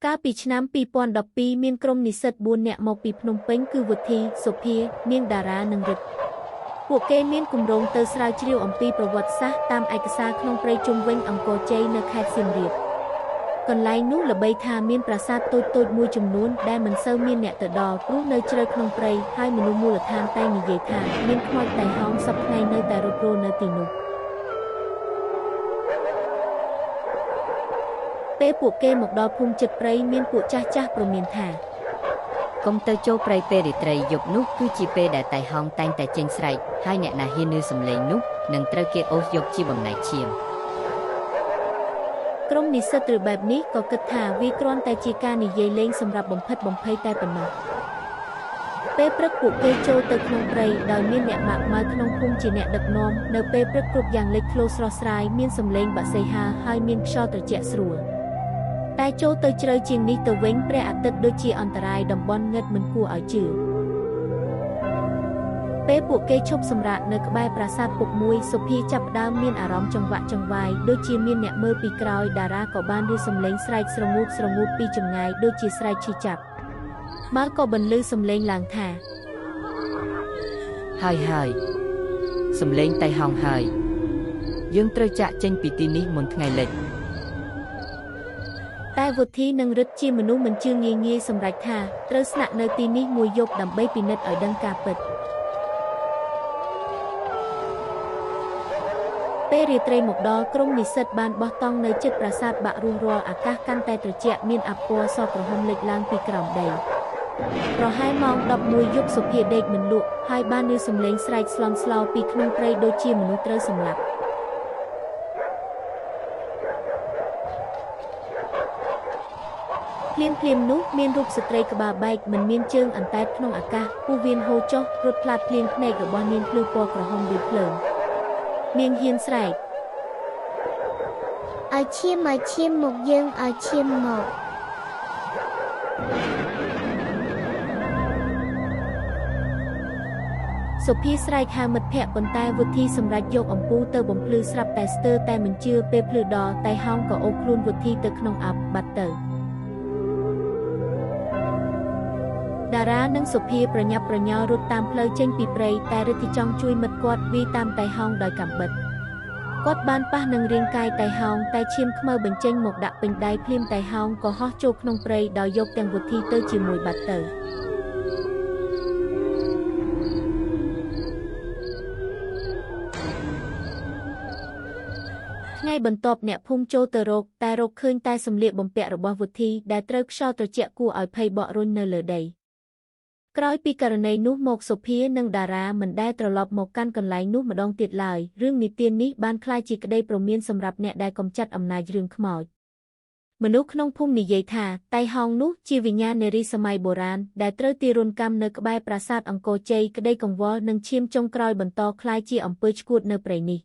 កាលពីឆ្នាំ2012មានក្រុមនិស្សិត4នាក់មកពីភ្នំពេញគឺវុធី សុភា នាងតារានិងរិទ្ធ ពួកគេមានគម្រោងទៅស្រាវជ្រាវអំពីប្រវត្តិសាស្ត្រតាមឯកសារក្នុងព្រៃជុំវិញអង្គរជ័យនៅខេត្តសៀមរាប កន្លែងនោះល្បីថាមានប្រាសាទតូចៗមួយចំនួនដែលមិនសូវមានអ្នកទៅដល់ព្រោះនៅជ្រៅក្នុងព្រៃហើយមនុស្សមូលដ្ឋានតែនិយាយថាមានខ្មោចតៃហោងសពថ្ងៃនៅតែរត់រោនៅទីនោះពេលពួកគេមកដល់ភូមិជិតព្រៃមានពួកចាស់ៗព្រមានថាកុំទៅចូលព្រៃពេលរាត្រីយប់នោះគឺជាពេលដែលតៃហោងតែងតែចេញស្រែកហើយអ្នកណាហ៊ានឮសំឡេងនោះនឹងត្រូវគេអូសយកជាបំណែកឈាមក្រុមនិស្សិតឬបែបនេះក៏គិតថាវាគ្រាន់តែជាការនិយាយលេងសម្រាប់បំផិតបំភ័យតែប៉ុណ្ណោះពេលព្រឹកពួកគេចូលទៅក្នុងព្រៃដោយមានអ្នកម៉ាក់ម៉ៅក្នុងភូមិជាអ្នកដឹកនាំនៅពេលព្រឹកគ្រប់យ៉ាងលេចធ្លោស្រស់ស្រាយមានសំឡេងបក្សីហាហើយមានខ្យល់ត្រជាក់ស្រួលតែចូលទៅជ្រៅជាងនេះទៅវិញព្រះអាទិត្យដូចជាអន្តរាយតំបន់ងឹតមិនគួរឲ្យជឿពេលពួកគេឈប់សម្រាកនៅក្បែរប្រាសាទពុកមួយសុភាចាប់ផ្ដើមមានអារម្មណ៍ចង្វាក់ចង្វាយដូចជាមានអ្នកមើលពីក្រោយតារាក៏បានឮសំឡេងស្រែកស្រងូតពីចម្ងាយដូចជាស្រែកឈឺចាប់ម៉ៅក៏បន្លឺសំឡេងឡើងថាហើយសំឡេងតៃហោងហើយយើងត្រូវចាក់ចេញពីទីនេះមុនថ្ងៃលិចតែវុធីនិងរិទ្ធជាមនុស្សមិនជឿងាយសម្រេចថាត្រូវស្នាក់នៅទីនេះមួយយប់ដើម្បីពិនិត្យឲ្យដឹងការពិតពេលរាត្រីមកដល់ក្រុមនិស្សិតបានបោះតង់នៅជិតប្រាសាទបាក់រួសរាល់អាកាសកាន់តែត្រជាក់មានអាប់ពណ៌សក្រហមលេចឡើងពីក្រោមដីប្រហែលម៉ោង11យប់សុភាដេកមិនលក់ហើយបានឮសំឡេងស្រែកស្លន់ស្លោពីក្នុងព្រៃដូចជាមនុស្សត្រូវសម្លាប់ភ្លាមនោះមានរូបស្ត្រីក្បាលបែកមិនមានជើងអន្តែតក្នុងអាកាសពោះវៀនហូរចុះរត់ផ្លាតភ្លៀងភ្នែករបស់នាងភ្លឺពណ៌ក្រហមដូចភ្លើងនាងហ៊ានស្រែកឲ្យឈាមមកយើងឲ្យឈាមមកសុភាស្រែកហៅមិត្តភ័ក្តិប៉ុន្តែវុធីសម្រេចយកអំពូលទៅបំភ្លឺស្រាប់តែស្ទើរតែមិនជឿពេលភ្លឺដល់តែហោងក៏អូសខ្លួនវុធីទៅក្នុងអាប់បាត់ទៅតារានិងសុភាប្រញាប់ប្រញ័ររត់តាមផ្លូវចេញពីព្រៃតែរិទ្ធិចង់ជួយមិត្តគាត់វាយតាមតៃហោងដោយកាំបិតគាត់បានប៉ះនឹងរាងកាយតៃហោងតែឈាមខ្មៅបញ្ចេញមកដាក់ពេញដៃភ្លាមតៃហោងក៏ហោះចូលក្នុងព្រៃដោយយកទាំងវុធីទៅជាមួយបាត់ទៅថ្ងៃបន្ទាប់អ្នកភូមិចូលទៅរកតែរកឃើញតែសម្លៀកបំពាក់របស់វុធីដែលត្រូវខ្យល់ត្រជាក់គួរឲ្យភ័យបក់រុញនៅលើដីក្រោយពីករណីនោះមកសុភានិងតារាមិនដែលត្រឡប់មកកាន់កន្លែងនោះម្ដងទៀតឡើយរឿងនិទាននេះបានក្លាយជាក្តីព្រមានសម្រាប់អ្នកដែលកំចាត់អំណាចរឿងខ្មោចមនុស្សក្នុងភូមិនិយាយថាតៃហោងនោះជាវិញ្ញាណនារីសម័យបុរាណដែលត្រូវទារុណកម្មនៅក្បែរប្រាសាទអង្គរជ័យក្តីកង្វល់និងឈាមចុងក្រោយបន្តក្លាយជាអំពើឆ្កួតនៅព្រៃនេះ